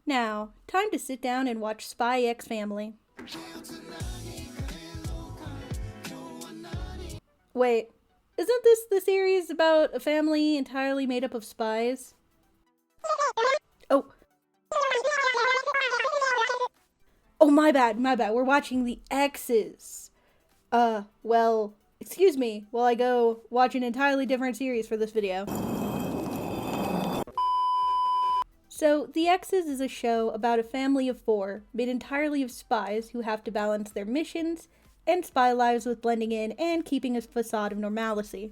Now, time to sit down and watch Spy X Family. Wait, isn't this the series about a family entirely made up of spies? Oh. Oh, my bad. We're watching The X's. Well, excuse me while I go watch an entirely different series for this video. So, The X's is a show about a family of 4, made entirely of spies who have to balance their missions and spy lives with blending in and keeping a facade of normalcy.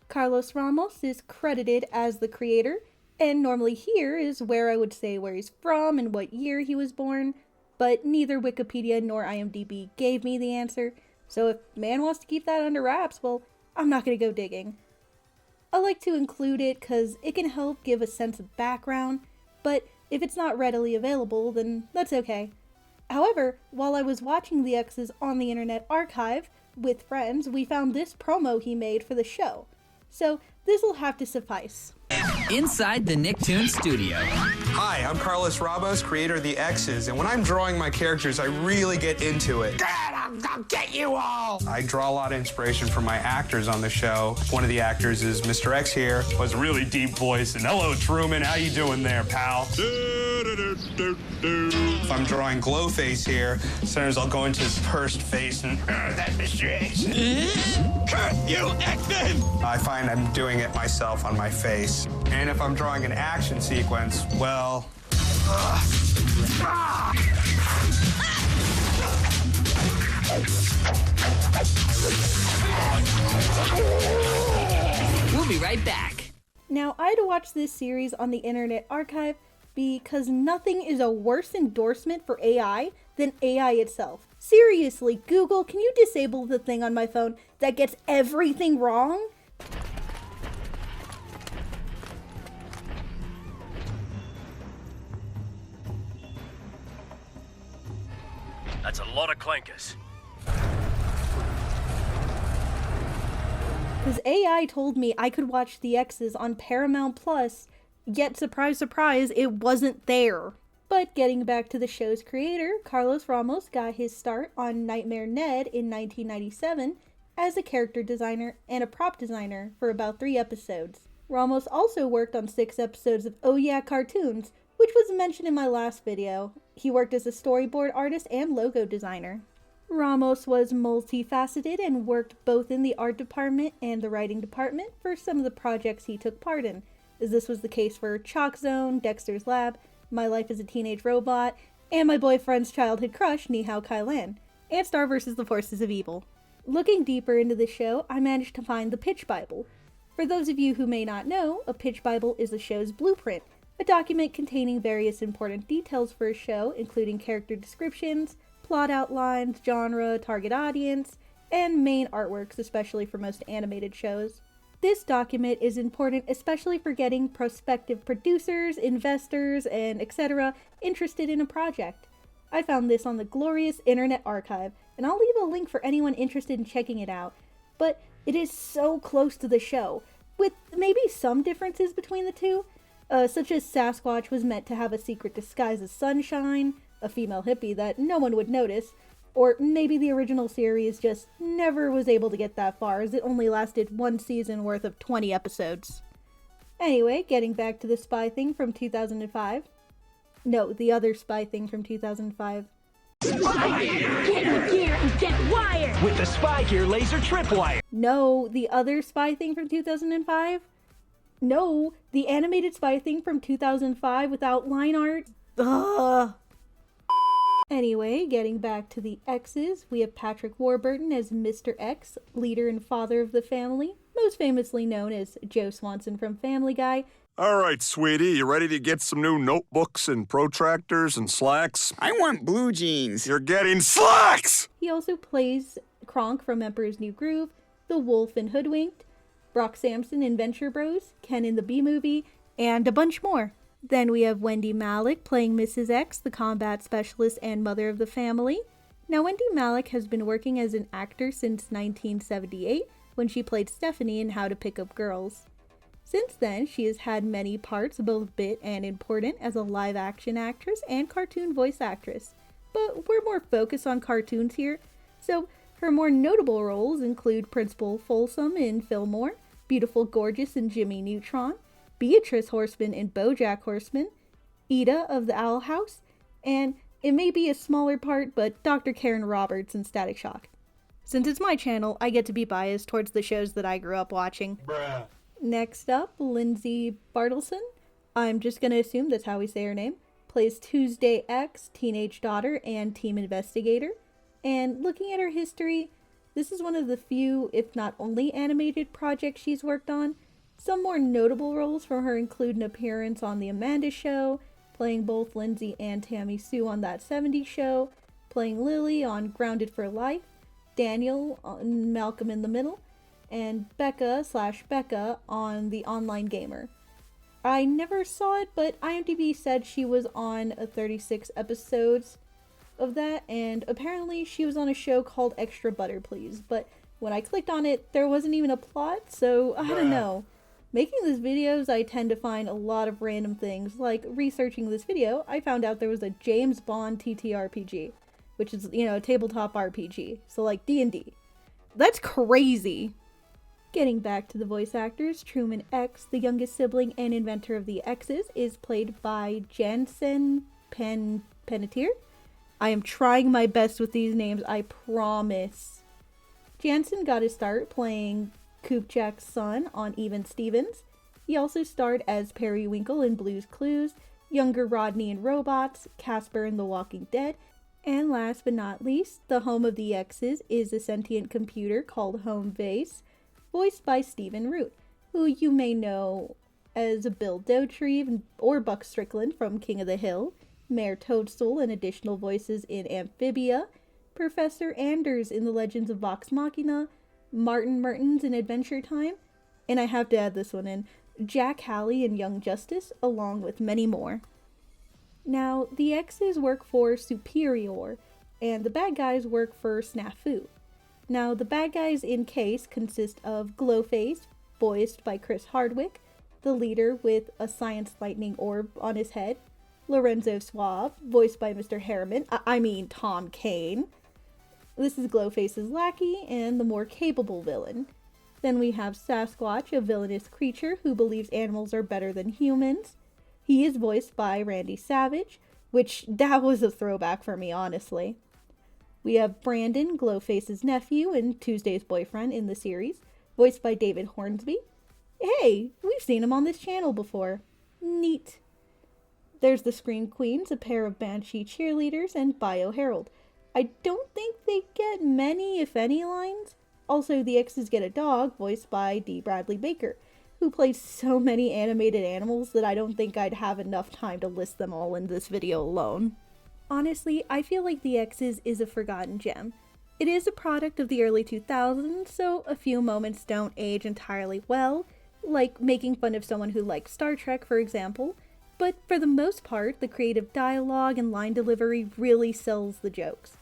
Carlos Ramos is credited as the creator, and normally here is where I would say where he's from and what year he was born, but neither Wikipedia nor IMDb gave me the answer, so if man wants to keep that under wraps, well, I'm not gonna go digging. I like to include it because it can help give a sense of background, but if it's not readily available, then that's okay. However, while I was watching The X's on the Internet Archive with friends, we found this promo he made for the show. So this'll have to suffice. Inside the Nicktoons studio. Hi, I'm Carlos Ramos, creator of The X's, and when I'm drawing my characters, I really get into it. Dad, I'll get you all! I draw a lot of inspiration from my actors on the show. One of the actors is Mr. X here. Was a really deep voice, and hello, Truman, how you doing there, pal? If I'm drawing Glowface here, sometimes I'll go into his pursed face and, that Mr. X. Curse you, X-Men! I find I'm doing it myself on my face. And if I'm drawing an action sequence, well... We'll be right back. Now, I had to watch this series on the Internet Archive because nothing is a worse endorsement for AI than AI itself. Seriously, Google, can you disable the thing on my phone that gets everything wrong? That's a lot of clankers. Because AI told me I could watch The X's on Paramount Plus, yet surprise surprise, it wasn't there. But getting back to the show's creator, Carlos Ramos got his start on Nightmare Ned in 1997 as a character designer and a prop designer for about 3 episodes. Ramos also worked on 6 episodes of Oh Yeah Cartoons, which was mentioned in my last video. He worked as a storyboard artist and logo designer. Ramos was multifaceted and worked both in the art department and the writing department for some of the projects he took part in, as this was the case for Chalk Zone, Dexter's Lab, My Life as a Teenage Robot, and my boyfriend's childhood crush, Nihao Kai-Lan, and Star vs. the Forces of Evil. Looking deeper into the show, I managed to find the Pitch Bible. For those of you who may not know, a Pitch Bible is the show's blueprint, a document containing various important details for a show, including character descriptions, plot outlines, genre, target audience, and main artworks, especially for most animated shows. This document is important especially for getting prospective producers, investors, and etc. interested in a project. I found this on the glorious Internet Archive, and I'll leave a link for anyone interested in checking it out. But it is so close to the show, with maybe some differences between the two, such as Sasquatch was meant to have a secret disguise as Sunshine, a female hippie that no one would notice, or maybe the original series just never was able to get that far as it only lasted 1 season worth of 20 episodes. Anyway, getting back to the spy thing from 2005. No, the other spy thing from 2005. Spy gear! Get in gear and get wired! With the Spy Gear laser tripwire! No, the other spy thing from 2005? No, the animated spy thing from 2005 without line art? Ugh. Anyway, getting back to The X's, we have Patrick Warburton as Mr. X, leader and father of the family, most famously known as Joe Swanson from Family Guy. All right, sweetie, you ready to get some new notebooks and protractors and slacks? I want blue jeans. You're getting slacks! He also plays Kronk from Emperor's New Groove, the Wolf in Hoodwinked, Brock Samson in Venture Bros, Ken in the B-Movie, and a bunch more. Then we have Wendy Malick playing Mrs. X, the combat specialist and mother of the family. Now, Wendy Malick has been working as an actor since 1978, when she played Stephanie in How to Pick Up Girls. Since then, she has had many parts, both bit and important, as a live-action actress and cartoon voice actress. But we're more focused on cartoons here, so her more notable roles include Principal Folsom in Fillmore, Beautiful Gorgeous in Jimmy Neutron, Beatrice Horseman in BoJack Horseman, Ida of the Owl House, and it may be a smaller part, but Dr. Karen Roberts in Static Shock. Since it's my channel, I get to be biased towards the shows that I grew up watching. Bruh. Next up, Lindsay Bartleson, I'm just gonna assume that's how we say her name, plays Tuesday X, teenage daughter, and team investigator. And looking at her history, this is one of the few, if not only, animated projects she's worked on. Some more notable roles from her include an appearance on The Amanda Show, playing both Lindsay and Tammy Sue on That 70s Show, playing Lily on Grounded for Life, Daniel on Malcolm in the Middle, and Becca on The Online Gamer. I never saw it, but IMDb said she was on 36 episodes of that, and apparently she was on a show called Extra Butter Please, but when I clicked on it, there wasn't even a plot, so I don't know. Making these videos, I tend to find a lot of random things. Like, researching this video, I found out there was a James Bond TTRPG, which is, a tabletop RPG, so like D&D. That's crazy! Getting back to the voice actors, Truman X, the youngest sibling and inventor of the X's, is played by Jansen Panettiere. I am trying my best with these names, I promise. Jansen got his start playing Kupchak's son on Even Stevens. He also starred as Periwinkle in Blue's Clues, younger Rodney in Robots, Casper in The Walking Dead, and last but not least, the home of the X's is a sentient computer called Home Base, voiced by Stephen Root, who you may know as Bill Dauterive or Buck Strickland from King of the Hill, Mayor Toadstool and additional voices in Amphibia, Professor Anders in The Legends of Vox Machina, Martin Mertens in Adventure Time, and I have to add this one in, Jack Haley in Young Justice, along with many more. Now, the X's work for Superior, and the bad guys work for Snafu. Now, the bad guys in Case consist of Glowface, voiced by Chris Hardwick, the leader with a science lightning orb on his head, Lorenzo Suave, voiced by Mr. Harriman, Tom Kane. This is Glowface's lackey and the more capable villain. Then we have Sasquatch, a villainous creature who believes animals are better than humans. He is voiced by Randy Savage, which that was a throwback for me, honestly. We have Brandon, Glowface's nephew and Tuesday's boyfriend in the series, voiced by David Hornsby. Hey, we've seen him on this channel before. Neat. There's the Scream Queens, a pair of Banshee cheerleaders, and Bio Harold. I don't think they get many, if any, lines. Also, the X's get a dog, voiced by D. Bradley Baker, who plays so many animated animals that I don't think I'd have enough time to list them all in this video alone. Honestly, I feel like the X's is a forgotten gem. It is a product of the early 2000s, so a few moments don't age entirely well, like making fun of someone who likes Star Trek, for example, but for the most part, the creative dialogue and line delivery really sells the jokes.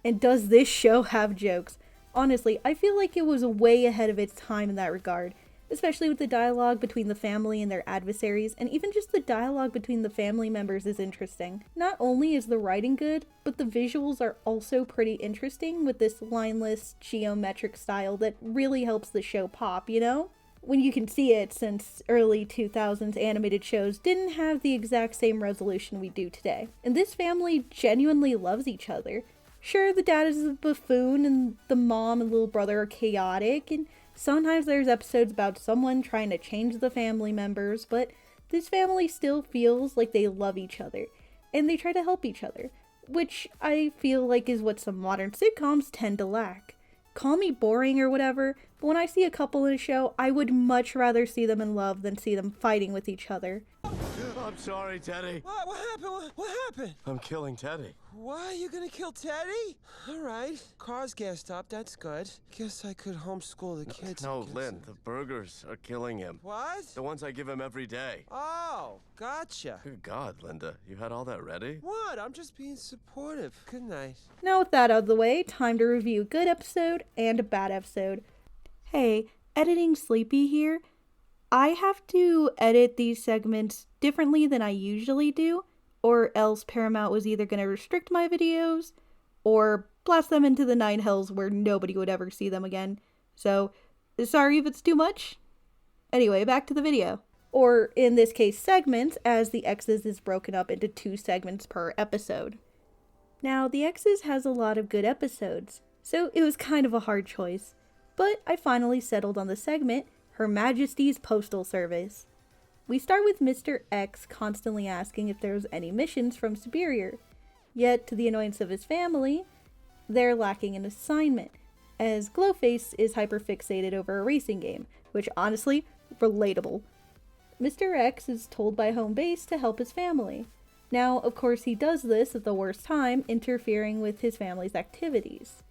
And does this show have jokes? Honestly, I feel like it was way ahead of its time in that regard, especially with the dialogue between the family and their adversaries, and even just the dialogue between the family members is interesting. Not only is the writing good, but the visuals are also pretty interesting with this lineless, geometric style that really helps the show pop, When you can see it, since early 2000s animated shows didn't have the exact same resolution we do today. And this family genuinely loves each other. Sure, the dad is a buffoon, and the mom and little brother are chaotic, and sometimes there's episodes about someone trying to change the family members, but this family still feels like they love each other, and they try to help each other, which I feel like is what some modern sitcoms tend to lack. Call me boring or whatever, but when I see a couple in a show, I would much rather see them in love than see them fighting with each other. I'm sorry, Teddy. What happened? What happened? I'm killing Teddy. What? You gonna kill Teddy? All right. Car's gassed up. That's good. Guess I could homeschool the kids. No, Lynn, the burgers are killing him. What? The ones I give him every day. Oh, gotcha. Good God, Linda. You had all that ready? What? I'm just being supportive. Good night. Now with that out of the way, time to review a good episode and a bad episode. Hey, editing sleepy here. I have to edit these segments differently than I usually do, or else Paramount was either going to restrict my videos or blast them into the 9 hells where nobody would ever see them again. So, sorry if it's too much. Anyway, back to the video. Or, in this case, segments, as The X's is broken up into 2 segments per episode. Now, The X's has a lot of good episodes, so it was kind of a hard choice. But I finally settled on the segment, Her Majesty's Postal Service. We start with Mr. X constantly asking if there's any missions from Superior. Yet, to the annoyance of his family, they're lacking an assignment, as Glowface is hyperfixated over a racing game, which honestly, relatable. Mr. X is told by home base to help his family. Now, of course, he does this at the worst time, interfering with his family's activities.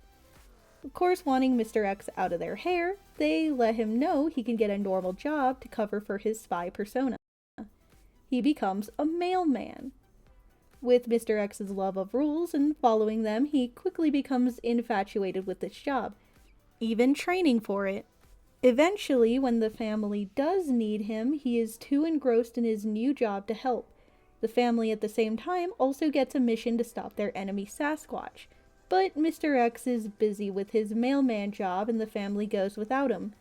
Of course, wanting Mr. X out of their hair, they let him know he can get a normal job to cover for his spy persona. He becomes a mailman. With Mr. X's love of rules and following them, he quickly becomes infatuated with this job, even training for it. Eventually, when the family does need him, he is too engrossed in his new job to help. The family at the same time also gets a mission to stop their enemy Sasquatch, but Mr. X is busy with his mailman job and the family goes without him.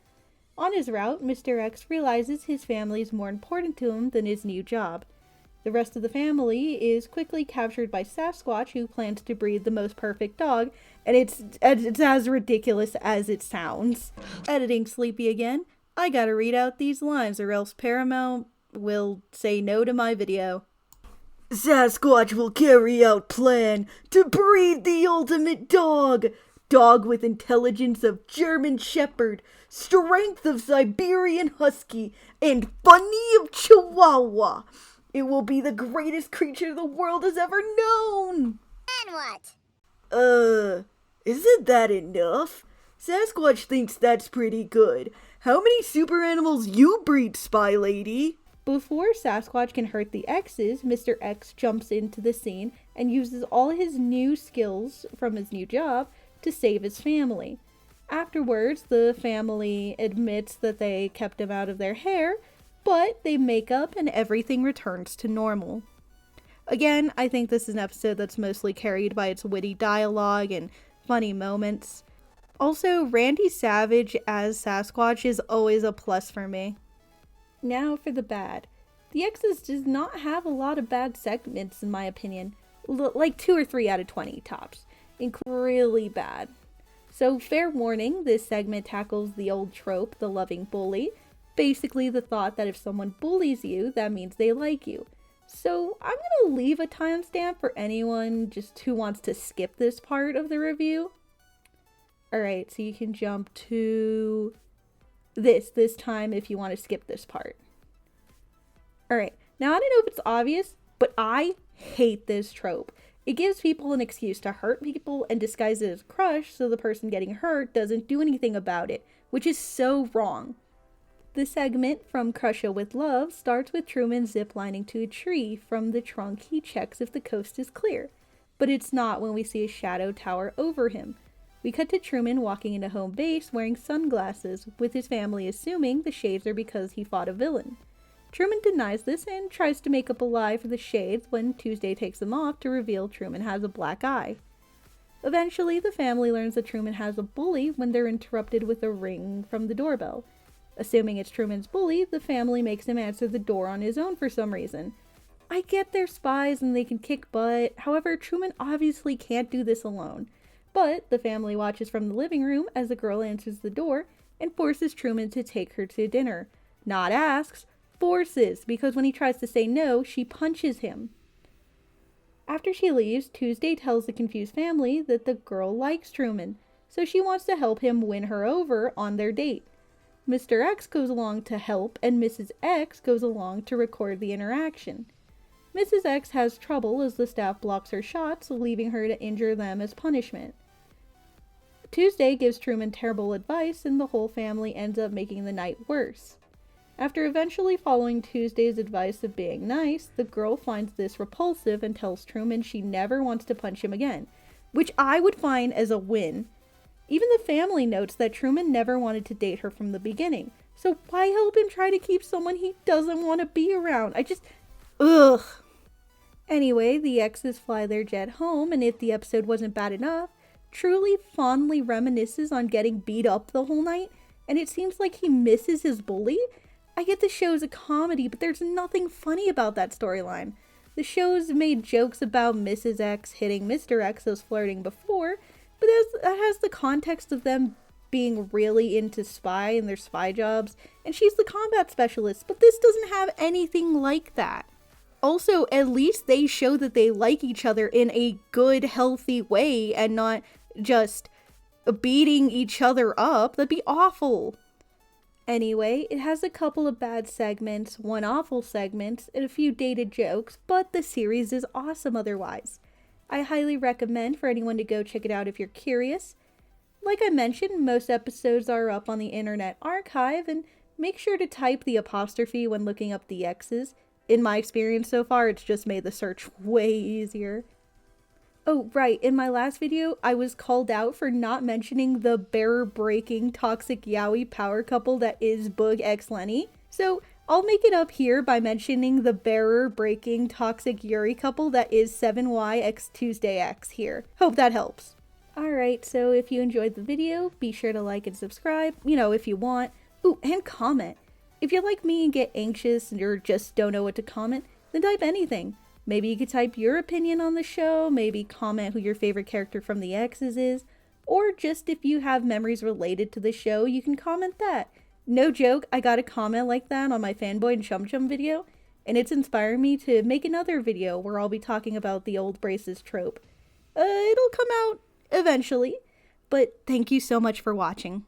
On his route, Mr. X realizes his family is more important to him than his new job. The rest of the family is quickly captured by Sasquatch, who plans to breed the most perfect dog, and it's as ridiculous as it sounds. Editing sleepy again, I gotta read out these lines or else Paramount will say no to my video. Sasquatch will carry out plan to breed the ultimate dog. Dog with intelligence of German Shepherd, strength of Siberian Husky, and funny of Chihuahua. It will be the greatest creature the world has ever known. And what? Isn't that enough? Sasquatch thinks that's pretty good. How many super animals you breed, spy lady? Before Sasquatch can hurt the X's, Mr. X jumps into the scene and uses all his new skills from his new job to save his family. Afterwards, the family admits that they kept him out of their hair, but they make up and everything returns to normal. Again, I think this is an episode that's mostly carried by its witty dialogue and funny moments. Also, Randy Savage as Sasquatch is always a plus for me. Now for the bad. The X's does not have a lot of bad segments in my opinion. Like 2 or 3 out of 20 tops. Really bad. So fair warning, this segment tackles the old trope, the loving bully. Basically the thought that if someone bullies you, that means they like you. So I'm gonna leave a timestamp for anyone just who wants to skip this part of the review. Alright, so you can jump to this time if you want to skip this part. Alright, now I don't know if it's obvious, but I hate this trope. It gives people an excuse to hurt people and disguise it as crush so the person getting hurt doesn't do anything about it, which is so wrong. The segment From Crusher with Love starts with Truman ziplining to a tree. From the trunk he checks if the coast is clear, but it's not when we see a shadow tower over him. We cut to Truman walking into home base wearing sunglasses, with his family assuming the shades are because he fought a villain. Truman denies this and tries to make up a lie for the shades when Tuesday takes them off to reveal Truman has a black eye. Eventually, the family learns that Truman has a bully when they're interrupted with a ring from the doorbell. Assuming it's Truman's bully, the family makes him answer the door on his own for some reason. I get they're spies and they can kick butt, however, Truman obviously can't do this alone. But the family watches from the living room as the girl answers the door and forces Truman to take her to dinner. Not asks, forces, because when he tries to say no, she punches him. After she leaves, Tuesday tells the confused family that the girl likes Truman, so she wants to help him win her over on their date. Mr. X goes along to help, and Mrs. X goes along to record the interaction. Mrs. X has trouble as the staff blocks her shots, leaving her to injure them as punishment. Tuesday gives Truman terrible advice, and the whole family ends up making the night worse. After eventually following Tuesday's advice of being nice, the girl finds this repulsive and tells Truman she never wants to punch him again, which I would find as a win. Even the family notes that Truman never wanted to date her from the beginning, So why help him try to keep someone he doesn't want to be around? Ugh. Anyway, the exes fly their jet home, and if the episode wasn't bad enough, Truly fondly reminisces on getting beat up the whole night, and it seems like he misses his bully. I get the show's a comedy, but there's nothing funny about that storyline. The show's made jokes about Mrs. X hitting Mr. X as flirting before, but that has the context of them being really into spy and their spy jobs, and she's the combat specialist, but this doesn't have anything like that. Also, at least they show that they like each other in a good, healthy way and not just beating each other up. That'd be awful. Anyway, it has a couple of bad segments, one awful segment, and a few dated jokes, but the series is awesome otherwise. I highly recommend for anyone to go check it out if you're curious. Like I mentioned, most episodes are up on the Internet Archive, and make sure to type the apostrophe when looking up the X's. In my experience so far, it's just made the search way easier. Oh, right, in my last video, I was called out for not mentioning the barrier-breaking toxic yaoi power couple that is Boog x Lenny. So, I'll make it up here by mentioning the barrier-breaking toxic Yuri couple that is 7Y x Tuesday X here. Hope that helps. Alright, so if you enjoyed the video, be sure to like and subscribe, if you want. Ooh, and comment. If you're like me and get anxious or just don't know what to comment, then type anything. Maybe you could type your opinion on the show, maybe comment who your favorite character from the X's is, or just if you have memories related to the show, you can comment that. No joke, I got a comment like that on my Fanboy and Chum Chum video, and it's inspired me to make another video where I'll be talking about the old braces trope. It'll come out eventually, but thank you so much for watching.